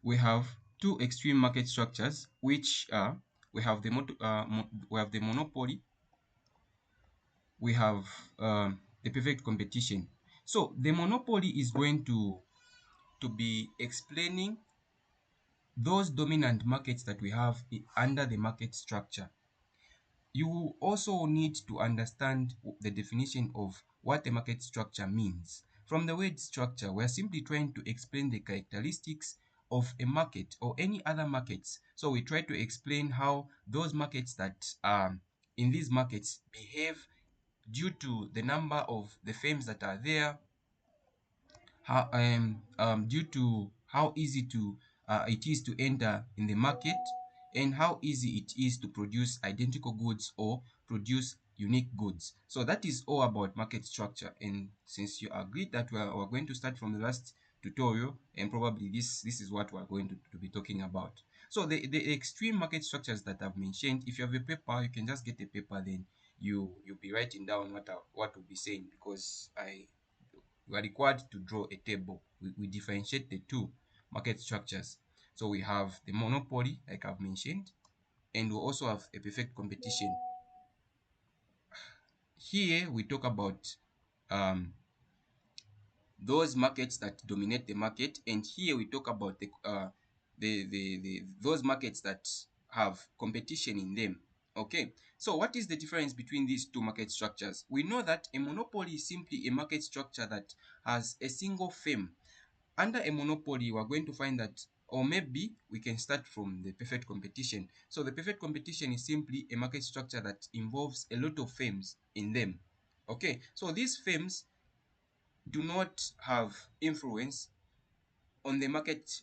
we have two extreme market structures, which are we have the monopoly, we have the perfect competition. So the monopoly is going to be explaining those dominant markets that we have under the market structure. You also need to understand the definition of what a market structure means. From the word structure, we're simply trying to explain the characteristics of a market or any other markets. So we try to explain how those markets that in these markets behave due to the number of the firms that are there, how due to how easy to it is to enter in the market, and how easy it is to produce identical goods or produce unique goods. So that is all about market structure. And since you agreed that we're going to start from the last tutorial, and probably this is what we're going to be talking about. So the extreme market structures that I've mentioned, if you have a paper, you can just get a paper, then you'll be writing down what we'll be saying, because we are required to draw a table. We differentiate the two market structures. So we have the monopoly, like I've mentioned, and we also have a perfect competition. Here we talk about those markets that dominate the market, and here we talk about those markets that have competition in them. Okay, so what is the difference between these two market structures? We know that a monopoly is simply a market structure that has a single firm. Under a monopoly, we're going to find that, or maybe we can start from the perfect competition. So the perfect competition is simply a market structure that involves a lot of firms in them. Okay, so these firms do not have influence on the market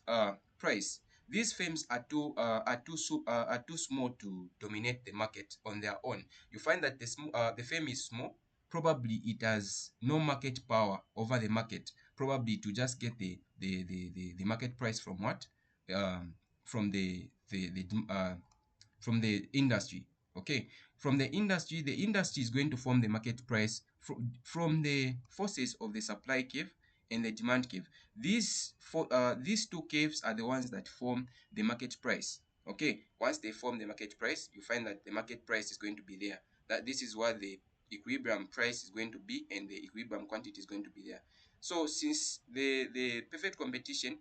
price. These firms are too small to dominate the market on their own. You find that the firm is small. Probably it has no market power over the market. Probably to just get the market price from what from from the industry. Okay, from the industry is going to form the market price from the forces of the supply curve and the demand curve. These two curves are the ones that form the market price. Okay, once they form the market price, you find that the market price is going to be there. That this is what the equilibrium price is going to be, and the equilibrium quantity is going to be there. So since the perfect competition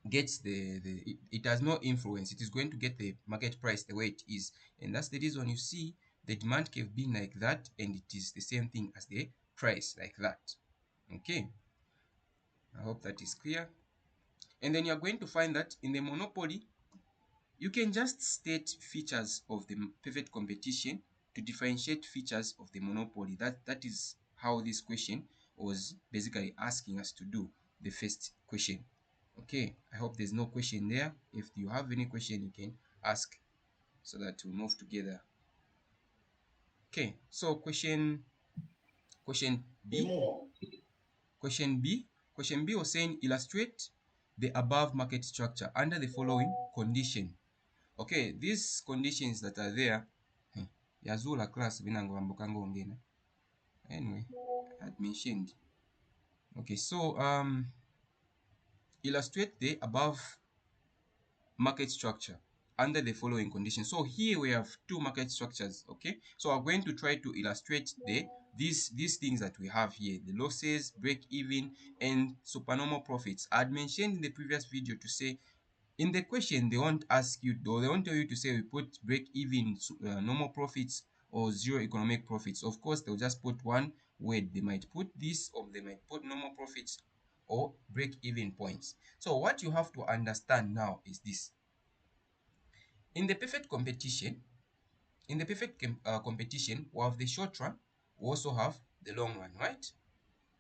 gets it has no influence, it is going to get the market price the way it is, and that's the reason you see the demand curve being like that, and it is the same thing as the price like that. Okay, I hope that is clear. And then you're going to find that in the monopoly, you can just state features of the perfect competition to differentiate features of the monopoly. That is how this question was basically asking us to do the first question. Okay, I hope there's no question there. If you have any question, you can ask so that we move together. Okay, so question B. Question B was saying illustrate the above market structure under the following condition. Okay, these conditions that are there, yazula class binango ambokanga ongena. Anyway, I had mentioned. Okay, so illustrate the above market structure under the following conditions. So here we have two market structures. Okay, so I'm going to try to illustrate these things that we have here: the losses, break even, and supernormal profits. I had mentioned in the previous video to say in the question they won't ask you, or they won't tell you to say we put break even, normal profits, or zero economic profits. Of course, they'll just put one word. They might put this, or they might put normal profits or break even points. So what you have to understand now is this: in the perfect competition, competition, we have the short run, we also have the long run, right?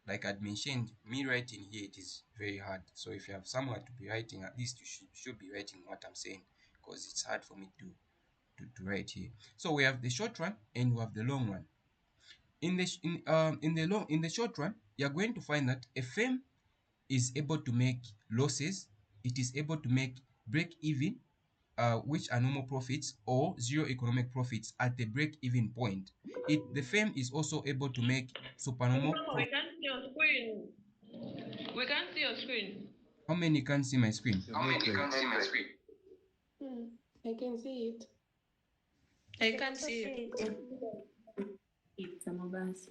Like I'd mentioned, me writing here, it is very hard. So if you have somewhere to be writing, at least you should be writing what I'm saying, because it's hard for me to write here. So we have the short run and we have the long run. In the short run, you're going to find that a firm is able to make losses, it is able to make break even, which are normal profits or zero economic profits at the break even point. The firm is also able to make supernormal No, we profit. can't see your screen. We can't see your screen. How many can see my screen? How many can see my screen? Hmm, I can see it. I can't see it. Some of us.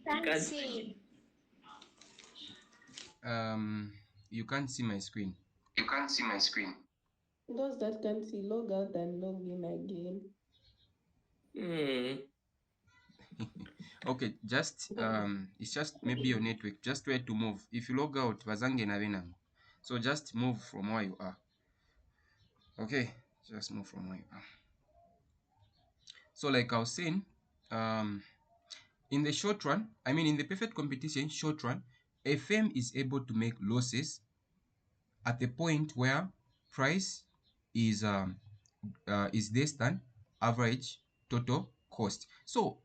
Can't see. You can't see my screen. You can't see my screen. Those that can't see, log out and log in again. Hmm. Okay, just it's just maybe your network. Just try to move. If you log out, bazange na bena. So just move from where you are. Okay, just move from where you are. So like I was saying, um, in the short run, I mean in the perfect competition short run, a firm is able to make losses at the point where price is less than average total cost. So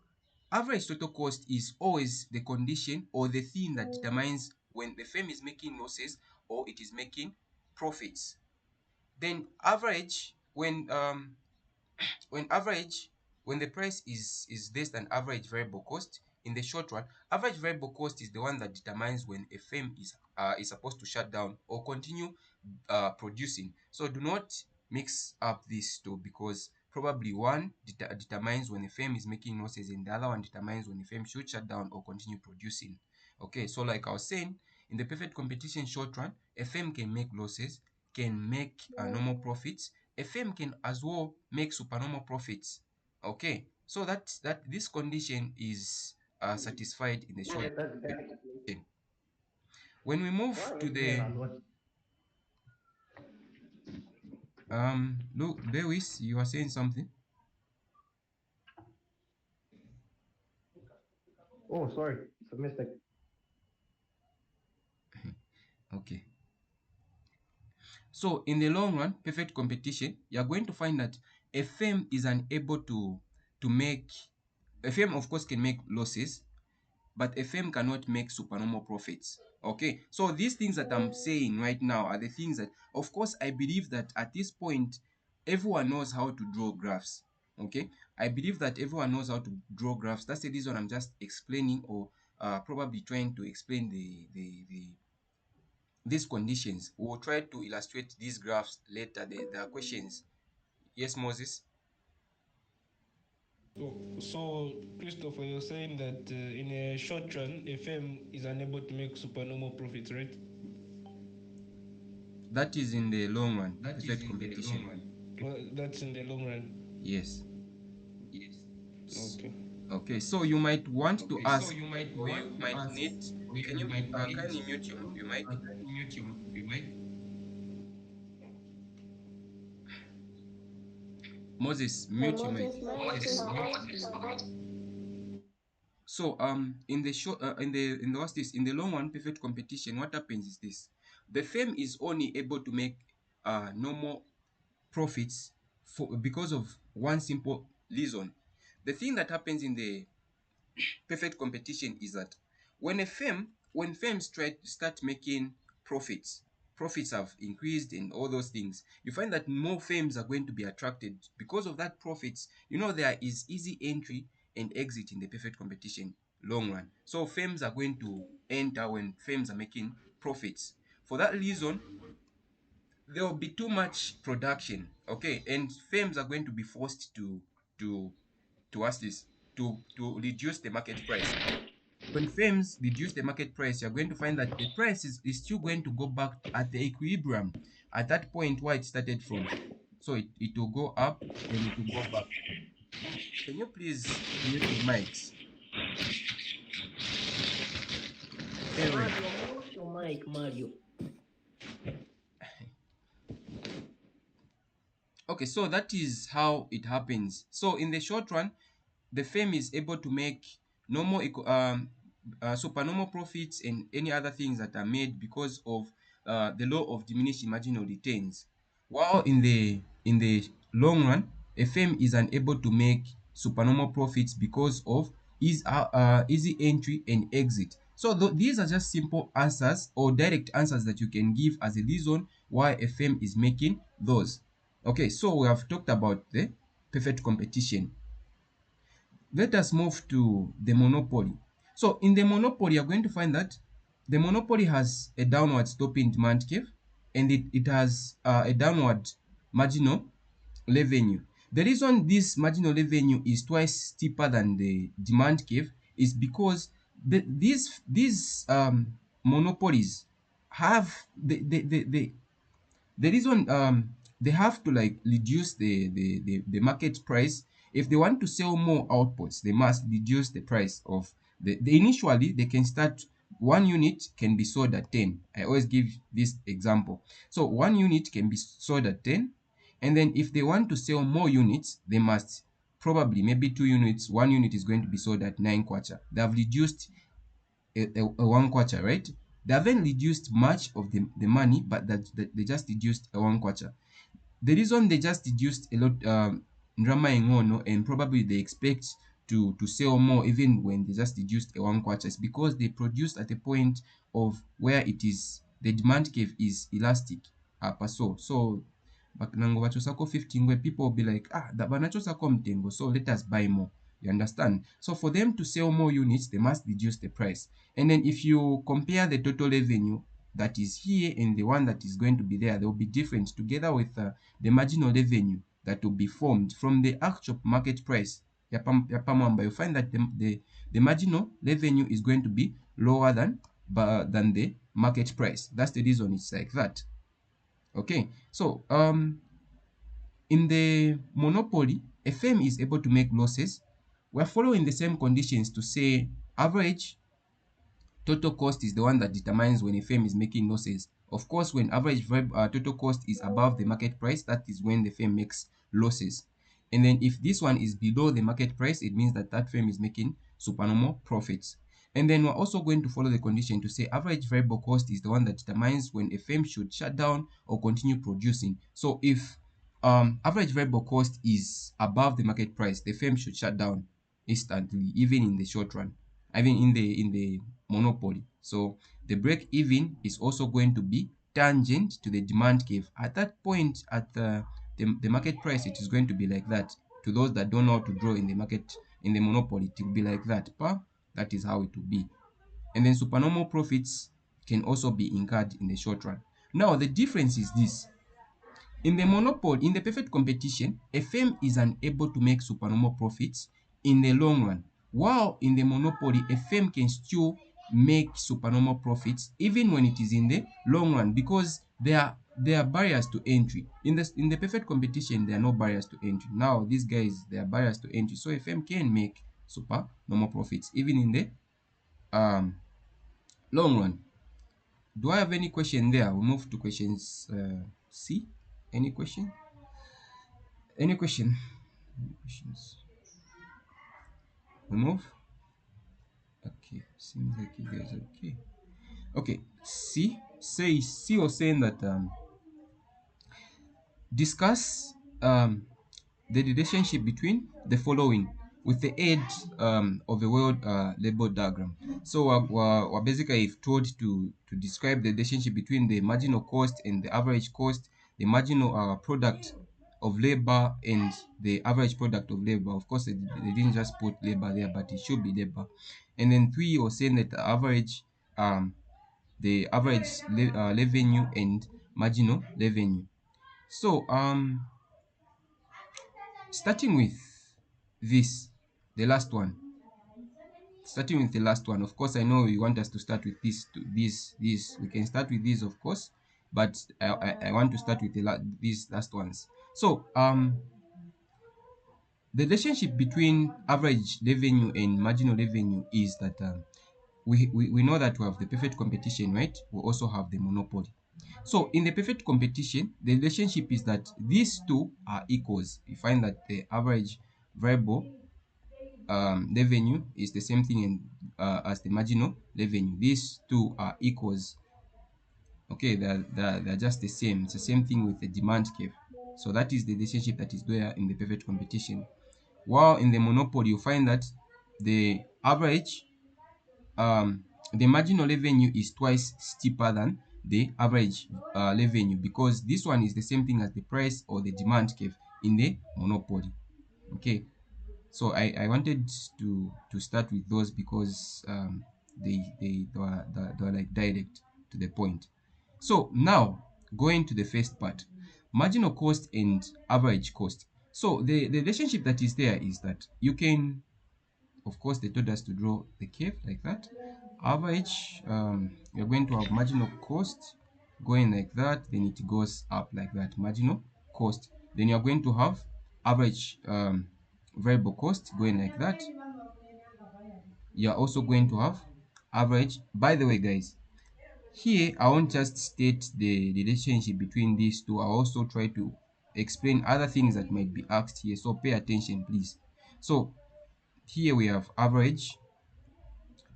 average total cost is always the condition or the thing that determines when the firm is making losses or it is making profits. Then average when average when the price is less than average variable cost in the short run, average variable cost is the one that determines when a firm is supposed to shut down or continue producing. So do not mix up these two, because probably one determines when a firm is making losses and the other one determines when a firm should shut down or continue producing. Okay, so like I was saying, in the perfect competition short run, a firm can make losses, can make normal profits. A firm can as well make supernormal profits. Okay, so that this condition is satisfied in the short competition. When we move to the look, Lewis, you are saying something. Oh, sorry, it's a mistake. Okay, so in the long run, perfect competition, you are going to find that a firm is unable to make a firm of course can make losses, but a firm cannot make supernormal profits. Okay, so these things that I'm saying right now are the things that, of course, I believe that at this point, everyone knows how to draw graphs. Okay, I believe that everyone knows how to draw graphs. That's the reason I'm just explaining, or probably trying to explain these conditions. We'll try to illustrate these graphs later. There are questions. Yes, Moses. So, Christopher, you're saying that in a short run, a firm is unable to make supernormal profits, right? That is in the long run, That is perfect in the long competition. run. Well, that's in the long run. Yes. Yes. Okay. Okay, so you might want to Okay, so ask, you might or you want to might ask, need, or you can you might need, kindly mute your mic? mute your mic. Moses, mute your mic. Moses, my mic Moses, is hot. mute your mic. So in the short in the what's this in the long run perfect competition, what happens is this: the firm is only able to make normal profits for because of one simple reason. The thing that happens in the perfect competition is that when firms try to start making profits, profits have increased and all those things, you find that more firms are going to be attracted because of that profits. You know, there is easy entry and exit in the perfect competition long run. So firms are going to enter when firms are making profits. For that reason, there will be too much production, okay, and firms are going to be forced to to ask this to reduce the market price. When firms reduce the market price, you're going to find that the price is still going to go back at the equilibrium at that point where it started from. So it will go up, then it will go back. Can you please mute your mics? Aaron. Mario, mute your mic, Mario. Okay, so that is how it happens. So in the short run, the firm is able to make normal supernormal profits and any other things that are made because of the law of diminishing marginal returns. While in the long run, a firm is unable to make supernormal profits because of easy entry and exit. So these are just simple answers or direct answers that you can give as a reason why a firm is making those. Okay, so we have talked about the perfect competition. Let us move to the monopoly. So in the monopoly, you're going to find that the monopoly has a downward sloping demand curve, and it has a downward marginal revenue. The reason this marginal revenue is twice steeper than the demand curve is because these monopolies have the reason they have to like reduce the market price. If they want to sell more outputs, they must reduce the price of the initially they can start. One unit can be sold at 10. I always give this example. So one unit can be sold at 10, and then if they want to sell more units, they must probably maybe 2 units. One unit is going to be sold at 9 kwacha. They have reduced a 1 kwacha, right? They haven't reduced much of the money, but that they just reduced a 1 kwacha. The reason they just reduced a lot drama ngono, and probably they expect to sell more even when they just reduced a 1 kwacha, is because they produced at a point of where it is the demand curve is elastic apa so nango bachosako 50 ngwe, people will be like, that banachosako mtengo, so let us buy more. You understand? So for them to sell more units, they must reduce the price. And then if you compare the total revenue that is here and the one that is going to be there, they will be different, together with the marginal revenue that will be formed from the actual market price. Yapamamba, you find that the marginal revenue is going to be lower than the market price. That's the reason it's like that. Okay, so in the monopoly, a firm is able to make losses. We're following the same conditions to say average total cost is the one that determines when a firm is making losses. Of course, when average total cost is above the market price, that is when the firm makes losses. And then if this one is below the market price, it means that that firm is making supernormal profits. And then we're also going to follow the condition to say average variable cost is the one that determines when a firm should shut down or continue producing. So if average variable cost is above the market price, the firm should shut down instantly, even in the short run, I mean in the monopoly. So the break even is also going to be tangent to the demand curve. At that point, at the market price, it is going to be like that. To those that don't know how to draw in the market, in the monopoly, it will be like that. That is how it will be. And then supernormal profits can also be incurred in the short run. Now the difference is this: in the monopoly, in the perfect competition, a firm is unable to make supernormal profits in the long run, while in the monopoly, a firm can still make supernormal profits even when it is in the long run, because there are barriers to entry. In the perfect competition, there are no barriers to entry. Now these guys, there are barriers to entry, so a firm can make supernormal profits even in the long run. Do I have any question there? We'll move to questions C. Any question? Any question? Any questions? We move? Okay, seems like you guys are okay. Okay, C was saying that discuss the relationship between the following with the aid of a world label diagram. So we're basically told to describe the relationship between the marginal cost and the average cost, the marginal product of labor and the average product of labor. Of course, they didn't just put labor there, but it should be labor. And then 3 was saying that the average revenue and marginal revenue. So starting with this, the last one. Starting with the last one. Of course, I know you want us to start with this. We can start with this, of course, but I want to start with these last ones. So the relationship between average revenue and marginal revenue is that we know that we have the perfect competition, right? We also have the monopoly. So in the perfect competition, the relationship is that these two are equals. You find that the average variable revenue is the same thing as the marginal revenue. These two are equals. Okay, they're just the same. It's the same thing with the demand curve. So that is the relationship that is there in the perfect competition. While in the monopoly, you find that the average the marginal revenue is twice steeper than the average revenue, because this one is the same thing as the price or the demand curve in the monopoly. Okay, so I wanted to start with those because they were like direct to the point. So now going to the first part, marginal cost and average cost. So the relationship that is there is that you can, of course, they told us to draw the curve like that. Average, you're going to have marginal cost going like that, then it goes up like that, marginal cost. Then you're going to have average variable cost going like that. You're also going to have average. By the way, guys, here I won't just state the relationship between these two, I also try to explain other things that might be asked here, so pay attention please. So here we have average,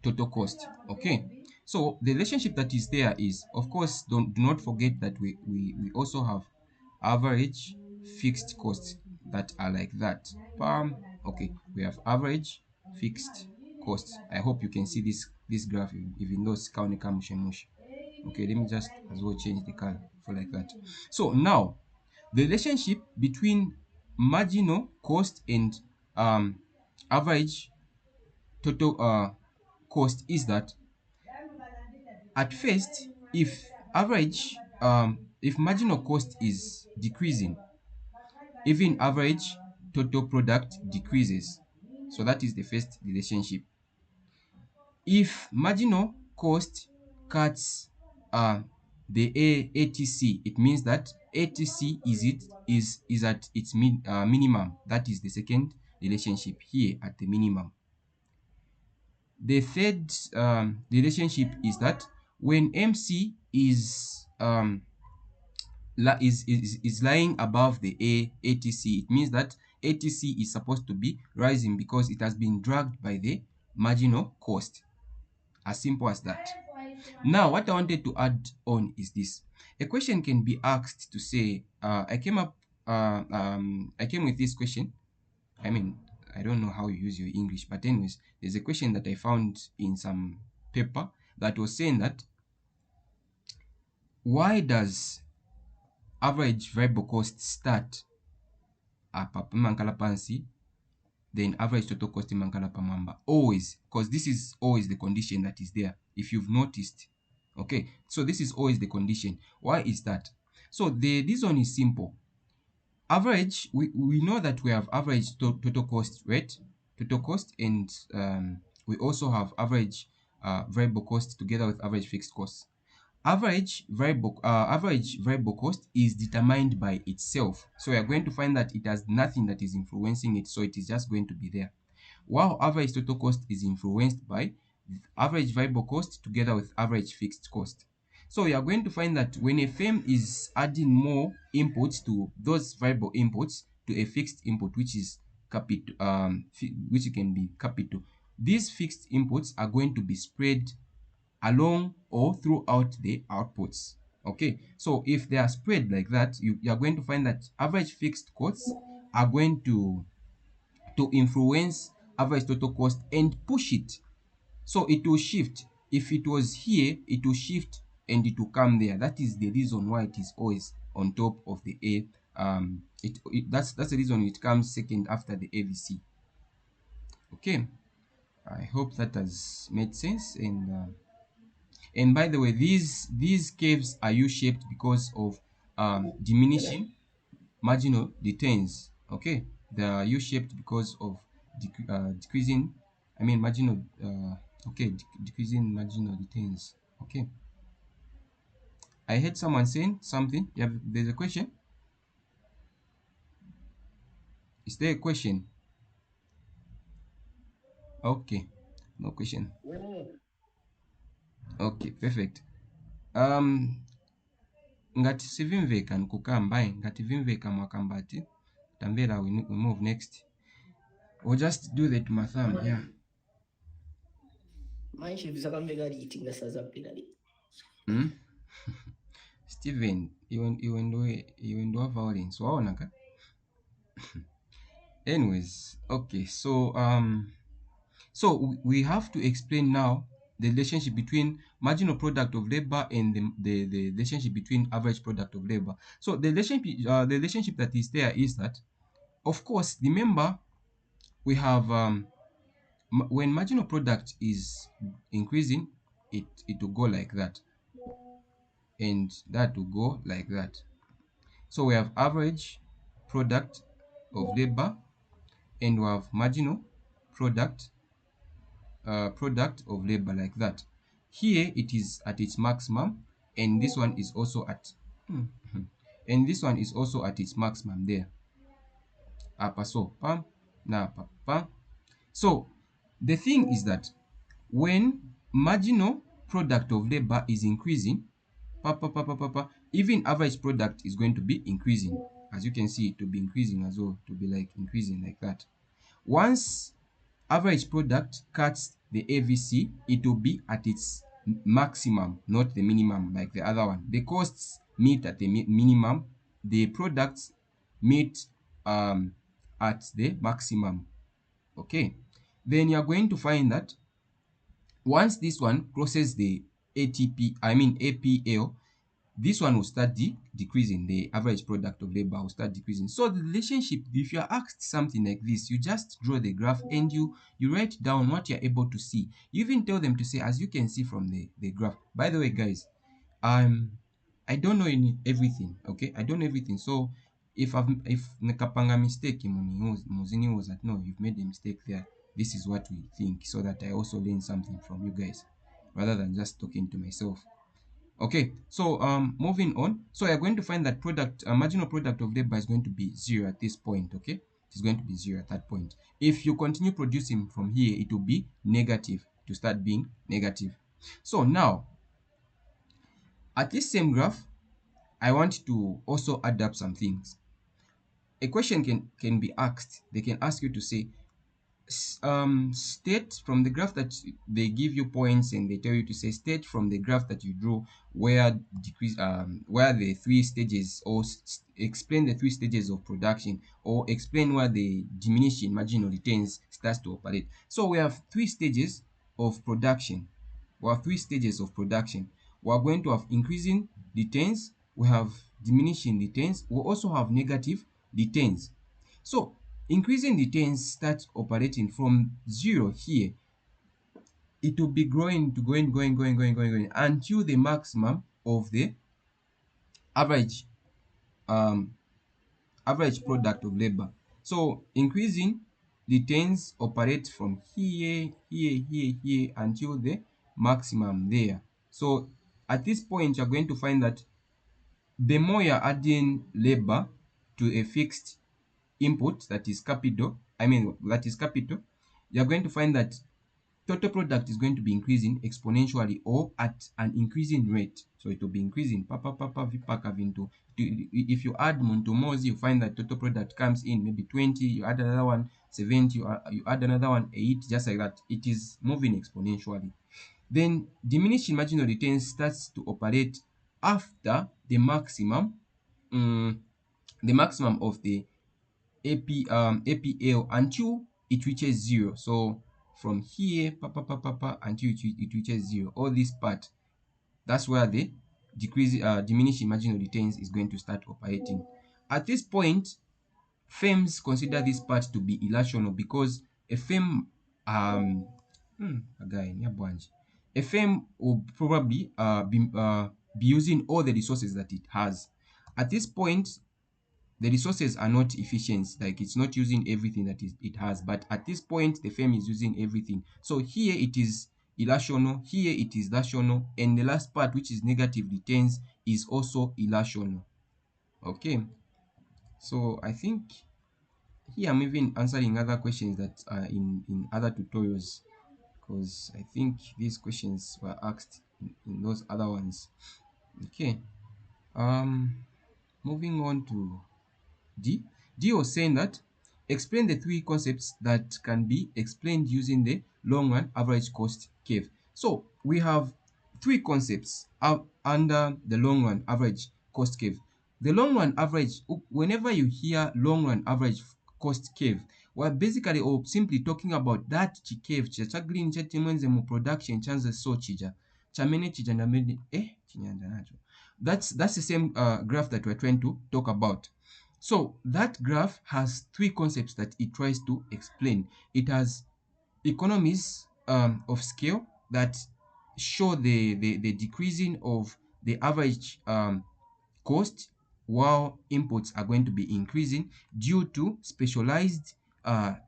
total cost. Okay, so the relationship that is there is, of course, do not forget that we also have average fixed costs that are like that. Okay, we have average fixed costs. I hope you can see this graph, even though it's county mush. Okay, let me just as well change the color for like that. So now the relationship between marginal cost and average total cost is that at first, if average if marginal cost is decreasing, even average total product decreases. So that is the first relationship. If marginal cost cuts the ATC, it means that ATC is at its minimum. That is the second relationship here, at the minimum. The third relationship is that when MC is lying above the ATC, it means that ATC is supposed to be rising because it has been dragged by the marginal cost. As simple as that. Now, what I wanted to add on is this. A question can be asked to say, I came with this question. I mean, I don't know how you use your English, but anyways, there's a question that I found in some paper that was saying that why does average variable cost start at mankala pansi, then average total cost mankala pamamba? Always, because this is always the condition that is there, if you've noticed. Okay, so this is always the condition. Why is that? So this one is simple. Average, we know that we have average total cost rate, total cost, and we also have average variable cost together with average fixed cost. Average variable cost is determined by itself, so we are going to find that it has nothing that is influencing it, so it is just going to be there, while average total cost is influenced by average variable cost together with average fixed cost. So you are going to find that when a firm is adding more inputs to those variable inputs to a fixed input, which is capital, which can be capital, these fixed inputs are going to be spread along or throughout the outputs. Okay, so if they are spread like that, you are going to find that average fixed costs are going to influence average total cost and push it, so it will shift. If it was here, it will shift and it will come there. That is the reason why it is always on top of the A. That's the reason it comes second after the AVC. Okay, I hope that has made sense. And by the way, these curves are U-shaped because of diminishing marginal returns. Okay, they are U-shaped because of decreasing, I mean marginal, okay, decreasing marginal returns. Okay, I heard someone saying something. There's a question. Is there a question? Okay, no question. Okay, perfect. Ngati sivimveka nkukamba, ngati vimveka mwakamba ati tamvera, we move next. We'll just do that matham, yeah. Manje vizakamveka liti ngasazapira liti. Steven, iwe ndo violence waona ka? Anyways, okay, so we have to explain now the relationship between marginal product of labor and the relationship between average product of labor. So the relationship that is there is that, of course, remember we have when marginal product is increasing, it will go like that, and that will go like that. So we have average product of labor, and we have marginal product of labor, like that. Here it is at its maximum, and this one is also at and this one is also at its maximum there. Apa so pam na pam. So the thing is that when marginal product of labor is increasing, even average product is going to be increasing. As you can see, it will be increasing as well, to be like increasing like that. Once average product cuts the AVC, it will be at its maximum, not the minimum like the other one. The costs meet at the minimum, the products meet at the maximum. Okay, then you are going to find that once this one crosses the APL, this one will start decreasing. The average product of labor will start decreasing. So the relationship, if you are asked something like this, you just draw the graph and you write down what you're able to see. You even tell them to say, as you can see from the graph. By the way, guys, I don't know everything. Okay, I don't know everything. So if nakapanga mistake muzini was that no, you've made a mistake there, this is what we think, so that I also learn something from you guys rather than just talking to myself. Okay, so moving on. So you're going to find that marginal product of labor is going to be 0 at this point. Okay, it's going to be 0 at that point. If you continue producing from here, it will be negative, to start being negative. So now at this same graph, I want to also add up some things. A question can be asked. They can ask you to say, state from the graph that they give you points, and they tell you to say, state from the graph that you drew where the three stages, or explain the three stages of production, or explain where the diminishing marginal returns starts to operate. So we have three stages of production. We have three stages of production. We are going to have increasing returns, we have diminishing returns, we also have negative returns. So increasing returns start operating from 0 here. It will be growing to going until the maximum of the average product of labor. So increasing returns operate from here until the maximum there. So at this point, you're going to find that the more you're adding labor to a fixed input, that is capital, you're going to find that total product is going to be increasing exponentially, or at an increasing rate. So it will be increasing if you add Montomosi, you find that total product comes in maybe 20, you add another one 70, you add another one 8, just like that. It is moving exponentially. Then diminishing marginal returns starts to operate after the maximum of the APL, until it reaches 0. So from here until it reaches 0, all this part, that's where the diminishing marginal returns is going to start operating. At this point, firms consider this part to be irrational, because a firm will probably be using all the resources that it has. At this point, the resources are not efficient, like it's not using everything that it has, but at this point the firm is using everything. So here it is irrational, here it is rational, and the last part, which is negative returns, is also irrational. Okay, so I think here I'm even answering other questions that are in other tutorials, because I think these questions were asked in those other ones. Okay, moving on to D was saying that explain the three concepts that can be explained using the long run average cost curve. So we have three concepts under the long run average cost curve. The long run average, whenever you hear long run average cost curve, we're basically or simply talking about that curve green mwenze mu production chanza so chija chamene chija ndamene chinyanja nacho. That's the same graph that we're trying to talk about. So that graph has three concepts that it tries to explain. It has economies of scale that show the decreasing of the average cost, while inputs are going to be increasing due to specialized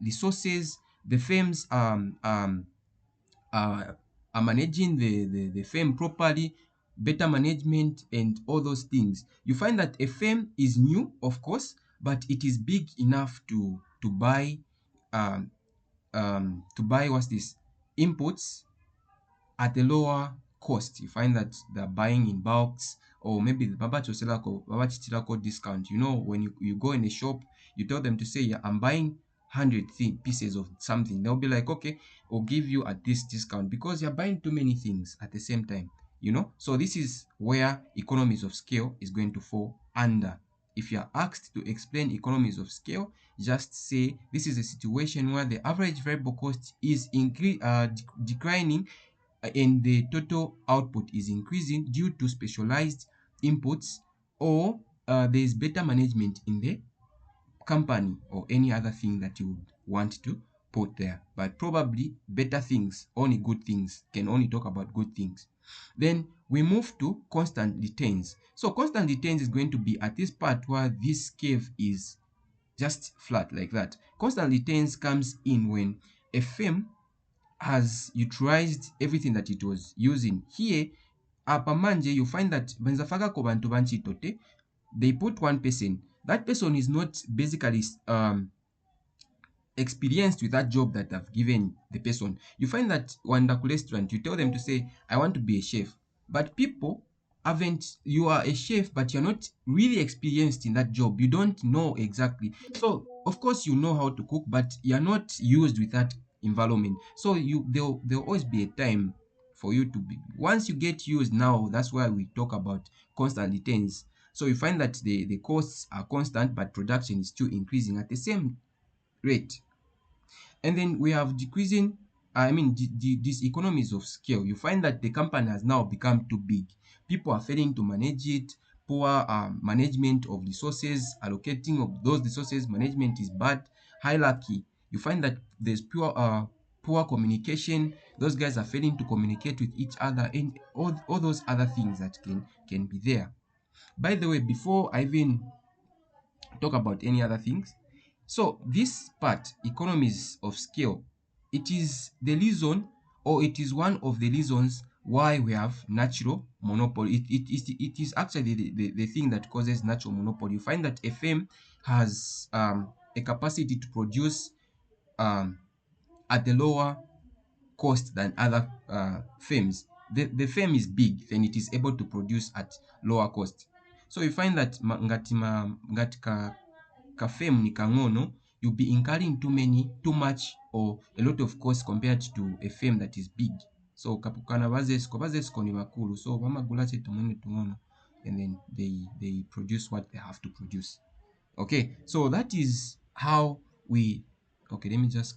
resources. The firms are managing the firm properly, better management, and all those things. You find that a firm is new, of course, but it is big enough to buy um, what's this, inputs at a lower cost. You find that they're buying in bulks, or maybe the baba choselako baba chichilako discount. You know, when you go in a shop, you tell them to say, yeah, I'm buying 100 pieces of something. They'll be like, okay, we'll give you at this discount because you're buying too many things at the same time. You know, so this is where economies of scale is going to fall under. If you are asked to explain economies of scale, just say this is a situation where the average variable cost is declining, and the total output is increasing due to specialized inputs, or there is better management in the company, or any other thing that you would want to put there. But probably better things, only good things, can only talk about good things. Then we move to constant returns. So constant returns is going to be at this part where this curve is just flat like that. Constant returns comes in when a firm has utilized everything that it was using. Here apa manje you find that benzafakako bantu banchito te, they put one person. That person is not basically experienced with that job that I've given the person. You find that one restaurant, you tell them to say, I want to be a chef. But people haven't, you are a chef, but you're not really experienced in that job. You don't know exactly. So of course you know how to cook, but you're not used with that environment. So there'll always be a time for you to be, once you get used now, that's why we talk about constant returns. So you find that the costs are constant, but production is still increasing at the same rate. And then we have decreasing, these economies of scale. You find that the company has now become too big. People are failing to manage it. Poor management of resources, allocating of those resources, management is bad. Hierarchy. You find that there's poor communication. Those guys are failing to communicate with each other, and all those other things that can be there. By the way, before I even talk about any other things, so this part, economies of scale, it is the reason, or it is one of the reasons why we have natural monopoly. It is actually the thing that causes natural monopoly. You find that a firm has a capacity to produce at a lower cost than other firms. The firm is big, then it is able to produce at lower cost. So you find that ngati ka firm ni kang'ono, you'll be incurring too much, or a lot of costs compared to a firm that is big. So kapukana bazesco ni bakulu, so bamagula che tumwene tung'ono, and then they produce what they have to produce. Okay, so that is how we, okay, let me just